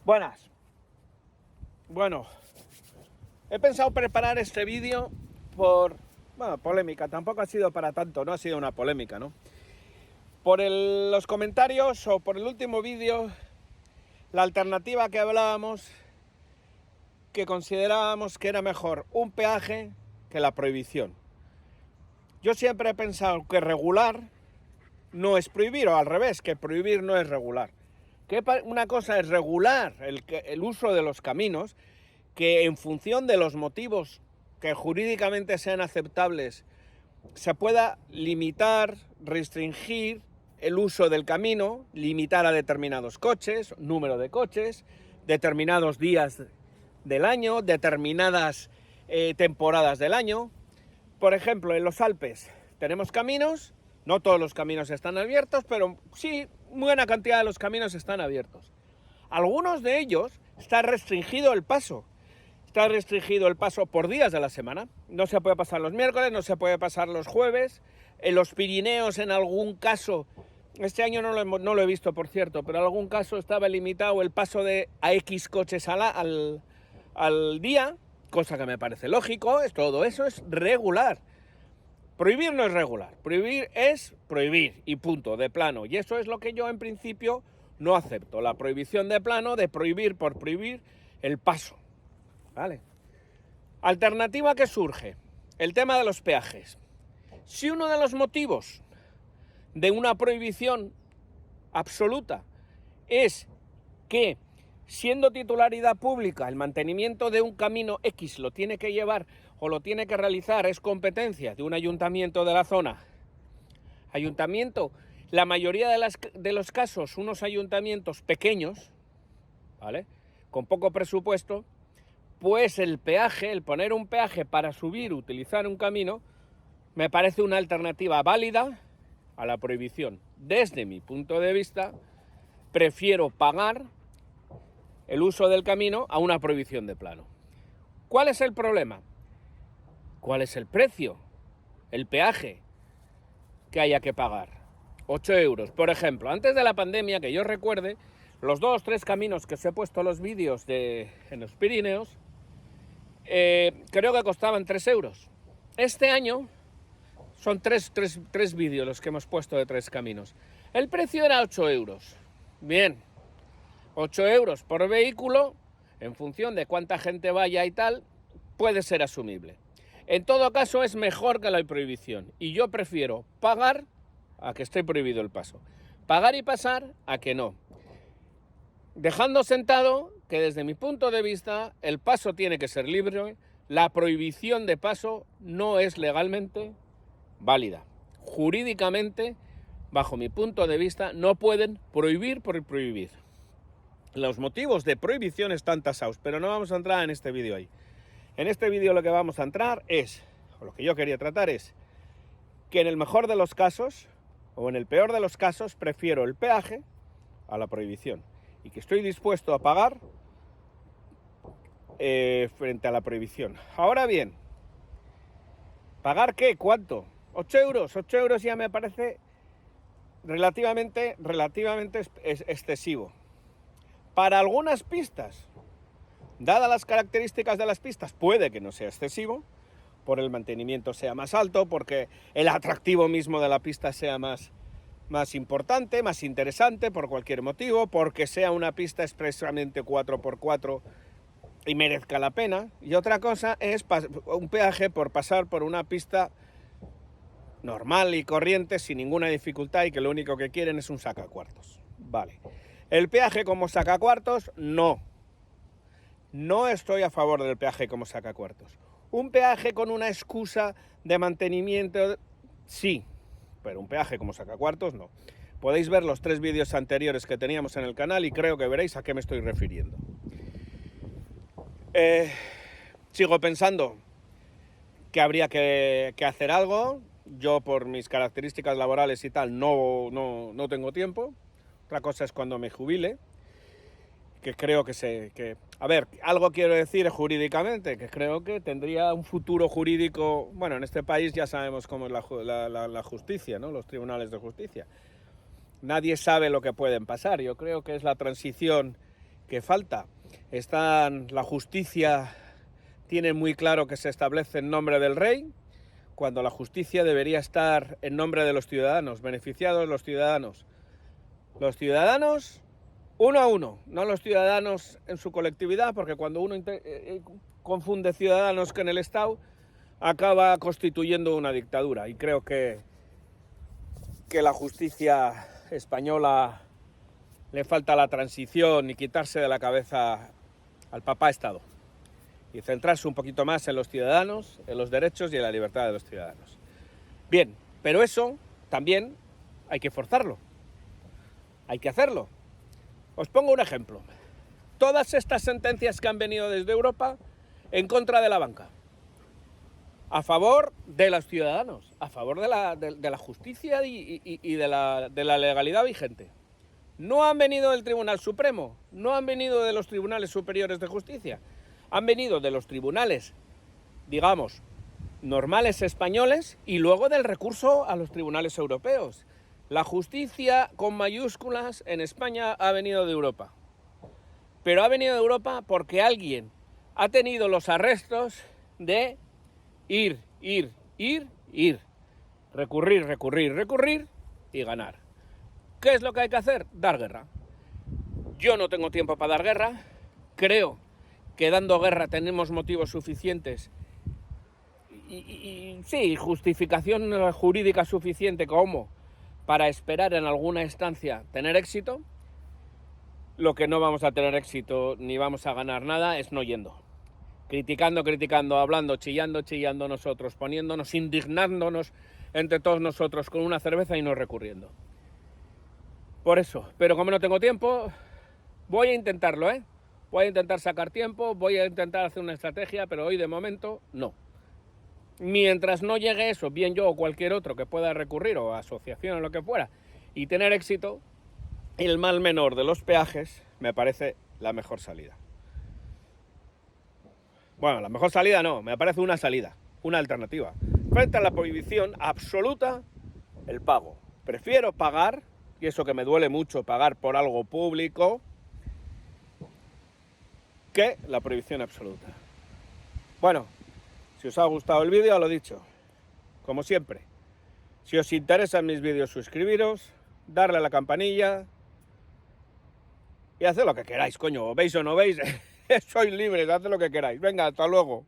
Buenas. Bueno, he pensado preparar este vídeo por, polémica. Tampoco ha sido para tanto, no ha sido una polémica, ¿no? Por los comentarios o por el último vídeo, la alternativa que hablábamos, que considerábamos que era mejor un peaje que la prohibición. Yo siempre he pensado que regular no es prohibir, o al revés, que prohibir no es regular. Que una cosa es regular el uso de los caminos, que en función de los motivos que jurídicamente sean aceptables, se pueda limitar, restringir el uso del camino, limitar a determinados coches, número de coches, determinados días del año, determinadas temporadas del año. Por ejemplo, en los Alpes tenemos caminos, no todos los caminos están abiertos, pero sí, buena cantidad de los caminos están abiertos. Algunos de ellos está restringido el paso. Está restringido el paso por días de la semana. No se puede pasar los miércoles, no se puede pasar los jueves. En los Pirineos, en algún caso, este año no lo he visto, por cierto, pero en algún caso estaba limitado el paso a X coches al día, cosa que me parece lógico. Todo eso es regular. Prohibir no es regular. Prohibir es prohibir y punto, de plano. Y eso es lo que yo en principio no acepto. La prohibición de plano, de prohibir por prohibir el paso. ¿Vale? Alternativa que surge, el tema de los peajes. Si uno de los motivos de una prohibición absoluta es que, siendo titularidad pública, el mantenimiento de un camino X lo tiene que llevar o lo tiene que realizar, es competencia de un ayuntamiento de la zona. Ayuntamiento, la mayoría de los casos, unos ayuntamientos pequeños, ¿vale?, con poco presupuesto, pues el peaje, el poner un peaje para subir, utilizar un camino, me parece una alternativa válida a la prohibición. Desde mi punto de vista, prefiero pagar el uso del camino a una prohibición de plano. ¿Cuál es el problema? ¿Cuál es el precio? El peaje que haya que pagar. 8 euros, por ejemplo. Antes de la pandemia, que yo recuerde, los 2 o 3 caminos que os he puesto los vídeos en los Pirineos, creo que costaban 3 euros. Este año son 3 vídeos los que hemos puesto de 3 caminos. El precio era 8 euros. Bien, 8 euros por vehículo, en función de cuánta gente vaya y tal, puede ser asumible. En todo caso, es mejor que la prohibición. Y yo prefiero pagar a que esté prohibido el paso. Pagar y pasar a que no. Dejando sentado que desde mi punto de vista el paso tiene que ser libre, la prohibición de paso no es legalmente válida. Jurídicamente, bajo mi punto de vista, no pueden prohibir por prohibir. Los motivos de prohibición están tasados, pero no vamos a entrar en este vídeo ahí. En este vídeo lo que vamos a entrar es, o lo que yo quería tratar es, que en el mejor de los casos, o en el peor de los casos, prefiero el peaje a la prohibición. Y que estoy dispuesto a pagar frente a la prohibición. Ahora bien, ¿pagar qué? ¿Cuánto? 8 euros. 8 euros ya me parece relativamente excesivo. Para algunas pistas, dadas las características de las pistas, puede que no sea excesivo, por el mantenimiento sea más alto, porque el atractivo mismo de la pista sea más importante, más interesante, por cualquier motivo, porque sea una pista expresamente 4x4 y merezca la pena. Y otra cosa es un peaje por pasar por una pista normal y corriente, sin ninguna dificultad, y que lo único que quieren es un sacacuartos. Vale. El peaje como sacacuartos, no. No estoy a favor del peaje como sacacuartos. Un peaje con una excusa de mantenimiento, sí. Pero un peaje como sacacuartos, no. Podéis ver los 3 vídeos anteriores que teníamos en el canal y creo que veréis a qué me estoy refiriendo. Sigo pensando que habría que hacer algo. Yo, por mis características laborales y tal, no tengo tiempo. Otra cosa es cuando me jubile, que creo a ver, algo quiero decir jurídicamente, que creo que tendría un futuro jurídico. Bueno, en este país ya sabemos cómo es la justicia, ¿no? Los tribunales de justicia. Nadie sabe lo que pueden pasar. Yo creo que es la transición que falta. La justicia tiene muy claro que se establece en nombre del rey, cuando la justicia debería estar en nombre de los ciudadanos, beneficiados los ciudadanos. Los ciudadanos uno a uno, no los ciudadanos en su colectividad, porque cuando uno confunde ciudadanos con el Estado, acaba constituyendo una dictadura. Y creo que la justicia española le falta la transición y quitarse de la cabeza al papá Estado y centrarse un poquito más en los ciudadanos, en los derechos y en la libertad de los ciudadanos. Bien, pero eso también hay que forzarlo, hay que hacerlo. Os pongo un ejemplo. Todas estas sentencias que han venido desde Europa en contra de la banca, a favor de los ciudadanos, a favor de la justicia y de la legalidad vigente. No han venido del Tribunal Supremo, no han venido de los tribunales superiores de justicia, han venido de los tribunales, digamos, normales españoles y luego del recurso a los tribunales europeos. La justicia con mayúsculas en España ha venido de Europa. Pero ha venido de Europa porque alguien ha tenido los arrestos de ir, recurrir y ganar. ¿Qué es lo que hay que hacer? Dar guerra. Yo no tengo tiempo para dar guerra. Creo que dando guerra tenemos motivos suficientes y sí, justificación jurídica suficiente como para esperar en alguna instancia tener éxito. Lo que no vamos a tener éxito ni vamos a ganar nada es no yendo. Criticando, hablando, chillando nosotros, poniéndonos, indignándonos entre todos nosotros con una cerveza y no recurriendo. Por eso, pero como no tengo tiempo, voy a intentarlo, ¿eh? Voy a intentar sacar tiempo, voy a intentar hacer una estrategia, pero hoy de momento no. Mientras no llegue eso, bien yo o cualquier otro que pueda recurrir, o asociación o lo que fuera, y tener éxito, el mal menor de los peajes me parece la mejor salida. Bueno, la mejor salida no, me parece una salida, una alternativa. Frente a la prohibición absoluta, el pago. Prefiero pagar, y eso que me duele mucho, pagar por algo público, que la prohibición absoluta. Bueno, si os ha gustado el vídeo, lo dicho, como siempre, si os interesan mis vídeos, suscribiros, darle a la campanilla y haced lo que queráis, coño, veis o no veis, sois libres, haced lo que queráis. Venga, hasta luego.